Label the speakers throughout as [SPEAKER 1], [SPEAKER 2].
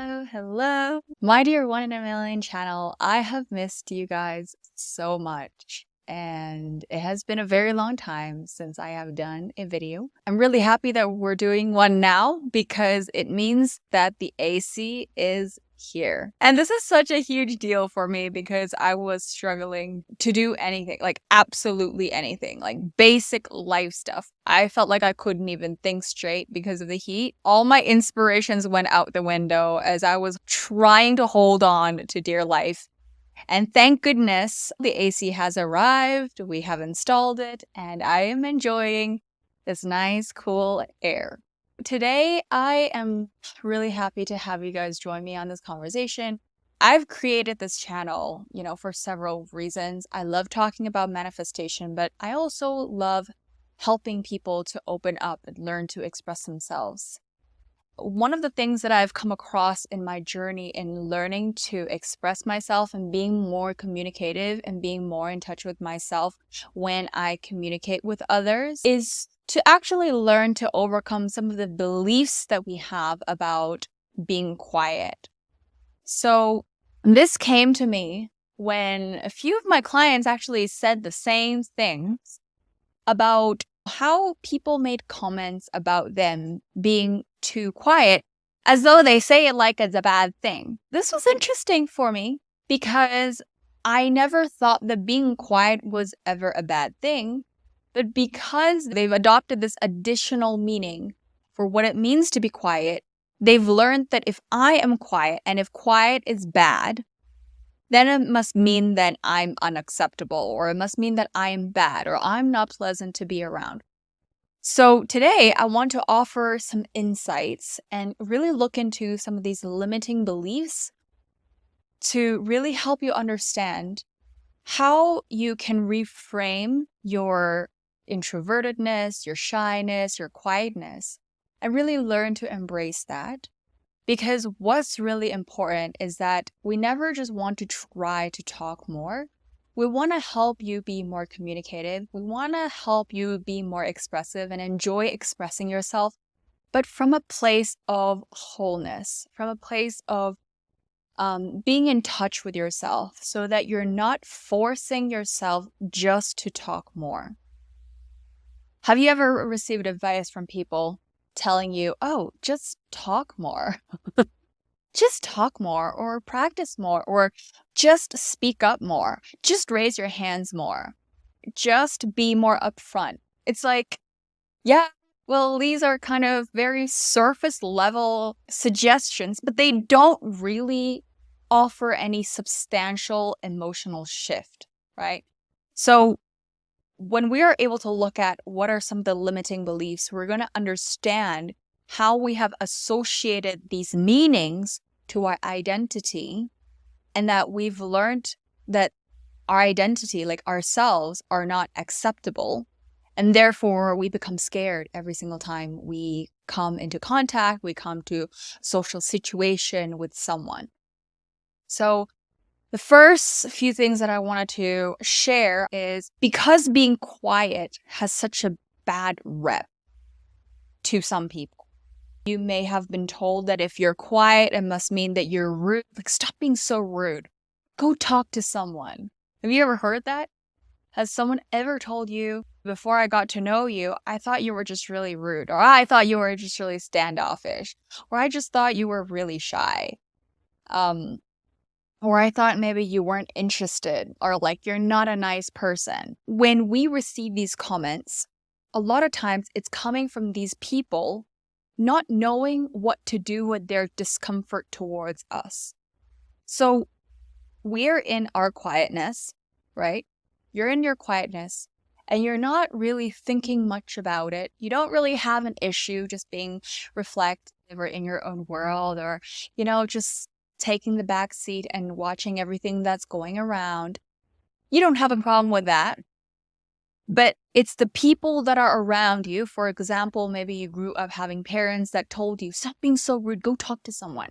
[SPEAKER 1] Hello. My dear One in a Million channel, I have missed you guys so much. And it has been a very long time since I have done a video. I'm really happy that we're doing one now because it means that the AC is here. And this is such a huge deal for me because I was struggling to do anything, like absolutely anything, like basic life stuff. I felt like I couldn't even think straight because of the heat. All my inspirations went out the window as I was trying to hold on to dear life. And thank goodness the AC has arrived, we have installed it, and I am enjoying this nice, cool air. Today, I am really happy to have you guys join me on this conversation. I've created this channel, for several reasons. I love talking about manifestation, but I also love helping people to open up and learn to express themselves. One of the things that I've come across in my journey in learning to express myself and being more communicative and being more in touch with myself when I communicate with others is to actually learn to overcome some of the beliefs that we have about being quiet. So this came to me when a few of my clients actually said the same things about how people made comments about them being too quiet as though they say it like it's a bad thing. This was interesting for me because I never thought that being quiet was ever a bad thing, but because they've adopted this additional meaning for what it means to be quiet, they've learned that if I am quiet and if quiet is bad, then it must mean that I'm unacceptable, or it must mean that I am bad, or I'm not pleasant to be around. So today, I want to offer some insights and really look into some of these limiting beliefs to really help you understand how you can reframe your introvertedness, your shyness, your quietness, and really learn to embrace that. Because what's really important is that we never just want to try to talk more. We want to help you be more communicative. We want to help you be more expressive and enjoy expressing yourself, but from a place of wholeness, from a place of being in touch with yourself so that you're not forcing yourself just to talk more. Have you ever received advice from people telling you, oh, just talk more? Just talk more or practice more or just speak up more. Just raise your hands more. Just be more upfront. It's like, yeah, well, these are kind of very surface level suggestions, but they don't really offer any substantial emotional shift, right? So when we are able to look at what are some of the limiting beliefs, we're going to understand how we have associated these meanings to our identity, and that we've learned that our identity, like ourselves, are not acceptable. And therefore, we become scared every single time we come into contact, we come to social situation with someone. So the first few things that I wanted to share is because being quiet has such a bad rep to some people. You may have been told that if you're quiet, it must mean that you're rude. Like, stop being so rude. Go talk to someone. Have you ever heard that? Has someone ever told you, before I got to know you, I thought you were just really rude, or I thought you were just really standoffish, or I just thought you were really shy, or I thought maybe you weren't interested, or like you're not a nice person. When we receive these comments, a lot of times it's coming from these people not knowing what to do with their discomfort towards us. So we're in our quietness, right? You're in your quietness and you're not really thinking much about it. You don't really have an issue just being reflective or in your own world, or, just taking the back seat and watching everything that's going around. You don't have a problem with that. But it's the people that are around you. For example, maybe you grew up having parents that told you, stop being so rude, go talk to someone.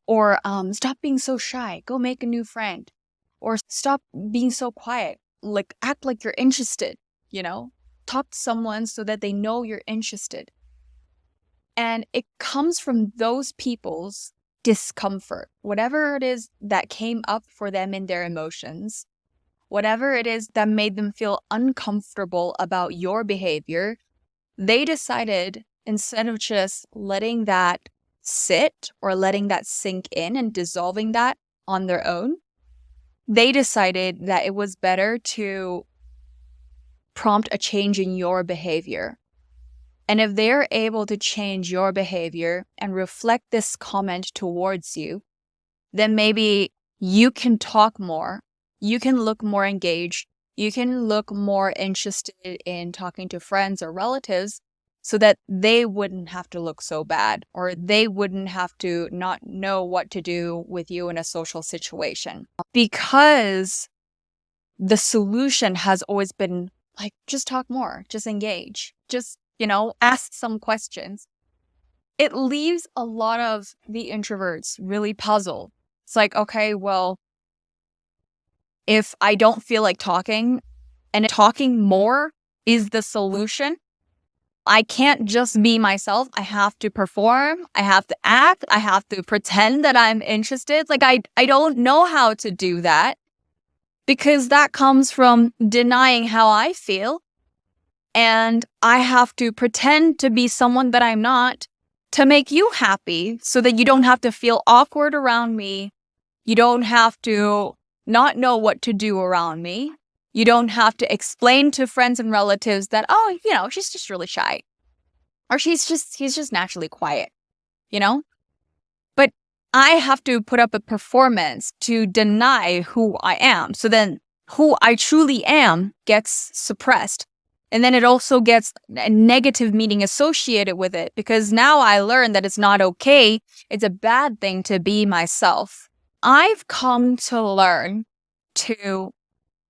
[SPEAKER 1] Or stop being so shy, go make a new friend. Or stop being so quiet, like act like you're interested, Talk to someone so that they know you're interested. And it comes from those people's discomfort, whatever it is that came up for them in their emotions, whatever it is that made them feel uncomfortable about your behavior. They decided, instead of just letting that sit or letting that sink in and dissolving that on their own, they decided that it was better to prompt a change in your behavior. And if they're able to change your behavior and reflect this comment towards you, then maybe you can talk more, you can look more engaged, you can look more interested in talking to friends or relatives so that they wouldn't have to look so bad, or they wouldn't have to not know what to do with you in a social situation. Because the solution has always been like, just talk more, just engage, just, ask some questions. It leaves a lot of the introverts really puzzled. It's like, okay, well, if I don't feel like talking and talking more is the solution, I can't just be myself. I have to perform. I have to act. I have to pretend that I'm interested. Like, I don't know how to do that because that comes from denying how I feel. And I have to pretend to be someone that I'm not to make you happy so that you don't have to feel awkward around me. You don't have to not know what to do around me. You don't have to explain to friends and relatives that, oh, she's just really shy. Or he's just naturally quiet, you know? But I have to put up a performance to deny who I am. So then who I truly am gets suppressed. And then it also gets a negative meaning associated with it because now I learn that it's not okay. It's a bad thing to be myself. I've come to learn to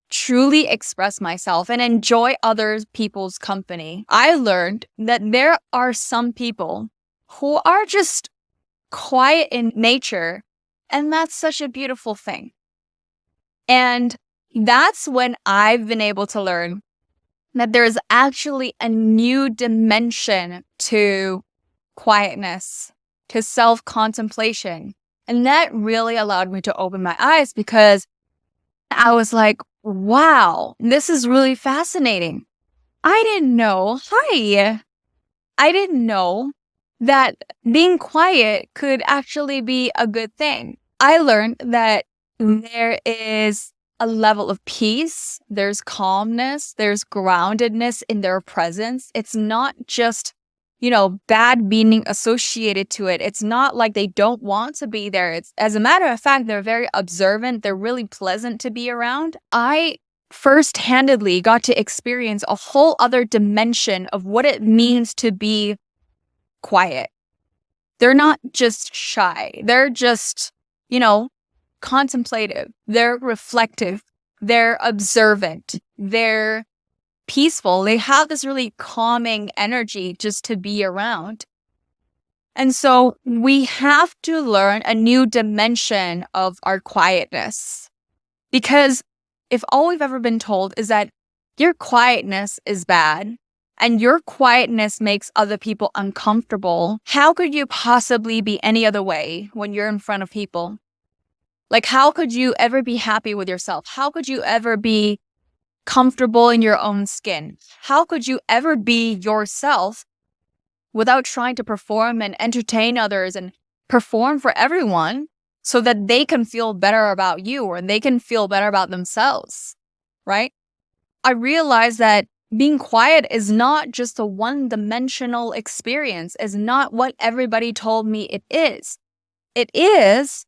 [SPEAKER 1] truly express myself and enjoy other people's company. I learned that there are some people who are just quiet in nature, and that's such a beautiful thing. And that's when I've been able to learn that there's actually a new dimension to quietness, to self-contemplation. And that really allowed me to open my eyes because I was like, wow, this is really fascinating. I didn't know. Hi. I didn't know that being quiet could actually be a good thing. I learned that there is a level of peace, there's calmness, there's groundedness in their presence. It's not just, bad meaning associated to it. It's not like they don't want to be there. It's, as a matter of fact, they're very observant. They're really pleasant to be around. I first-handedly got to experience a whole other dimension of what it means to be quiet. They're not just shy. They're just, contemplative. They're reflective. They're observant. They're peaceful. They have this really calming energy just to be around. And so we have to learn a new dimension of our quietness. Because if all we've ever been told is that your quietness is bad and your quietness makes other people uncomfortable, how could you possibly be any other way when you're in front of people? Like, how could you ever be happy with yourself? How could you ever be comfortable in your own skin? How could you ever be yourself without trying to perform and entertain others and perform for everyone so that they can feel better about you or they can feel better about themselves, right? I realized that being quiet is not just a one-dimensional experience, is not what everybody told me it is. It is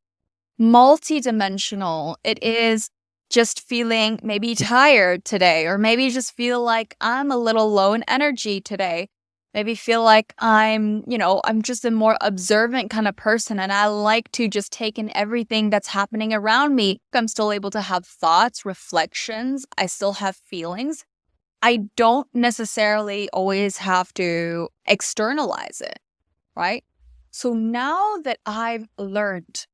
[SPEAKER 1] multi-dimensional. It is just feeling maybe tired today, or maybe just feel like I'm a little low in energy today. Maybe feel like I'm just a more observant kind of person and I like to just take in everything that's happening around me. I'm still able to have thoughts, reflections. I still have feelings. I don't necessarily always have to externalize it, right? So now that I've learned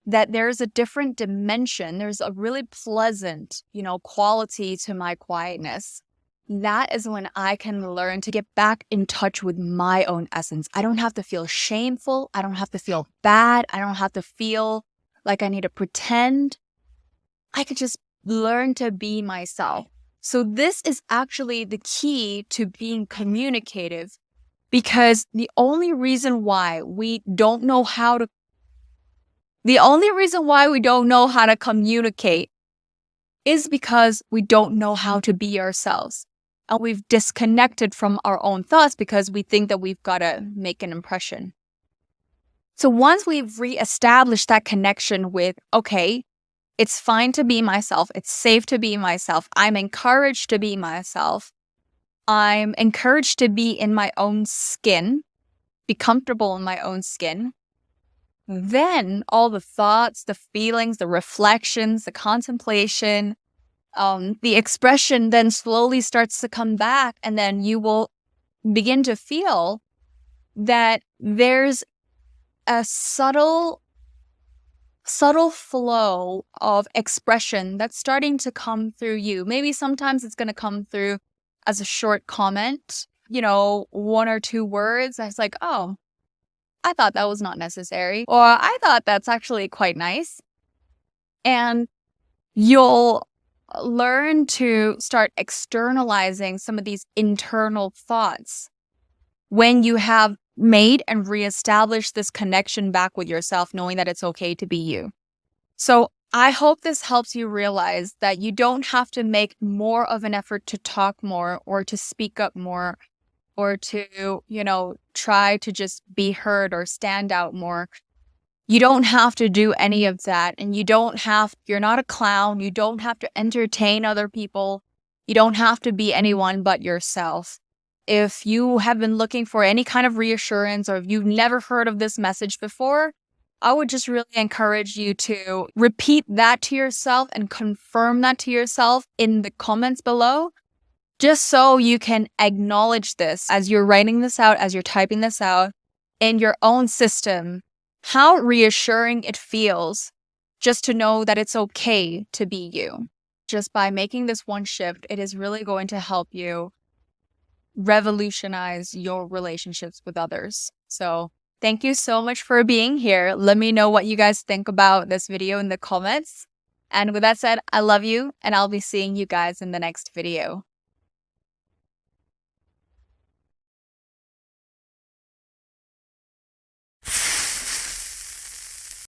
[SPEAKER 1] that there's a different dimension, there's a really pleasant, quality to my quietness. that is when I can learn to get back in touch with my own essence. I don't have to feel shameful. I don't have to feel bad. I don't have to feel like I need to pretend. I could just learn to be myself. So this is actually the key to being communicative, because the only reason why we don't know how to communicate is because we don't know how to be ourselves. And we've disconnected from our own thoughts because we think that we've got to make an impression. So once we've reestablished that connection with, okay, it's fine to be myself, it's safe to be myself, I'm encouraged to be myself, I'm encouraged to be in my own skin, be comfortable in my own skin, then all the thoughts, the feelings, the reflections, the contemplation, the expression then slowly starts to come back, and then you will begin to feel that there's a subtle flow of expression that's starting to come through you. Maybe sometimes it's going to come through as a short comment, 1 or 2 words. That's like, oh, I thought that was not necessary, or I thought that's actually quite nice. And you'll learn to start externalizing some of these internal thoughts when you have made and reestablished this connection back with yourself, knowing that it's okay to be you. So I hope this helps you realize that you don't have to make more of an effort to talk more or to speak up more or to, try to just be heard or stand out more. You don't have to do any of that. And you're not a clown. You don't have to entertain other people. You don't have to be anyone but yourself. If you have been looking for any kind of reassurance, or if you've never heard of this message before, I would just really encourage you to repeat that to yourself and confirm that to yourself in the comments below, just so you can acknowledge this as you're writing this out, as you're typing this out in your own system, how reassuring it feels just to know that it's okay to be you. Just by making this one shift, it is really going to help you revolutionize your relationships with others. So thank you so much for being here. Let me know what you guys think about this video in the comments. And with that said, I love you, and I'll be seeing you guys in the next video.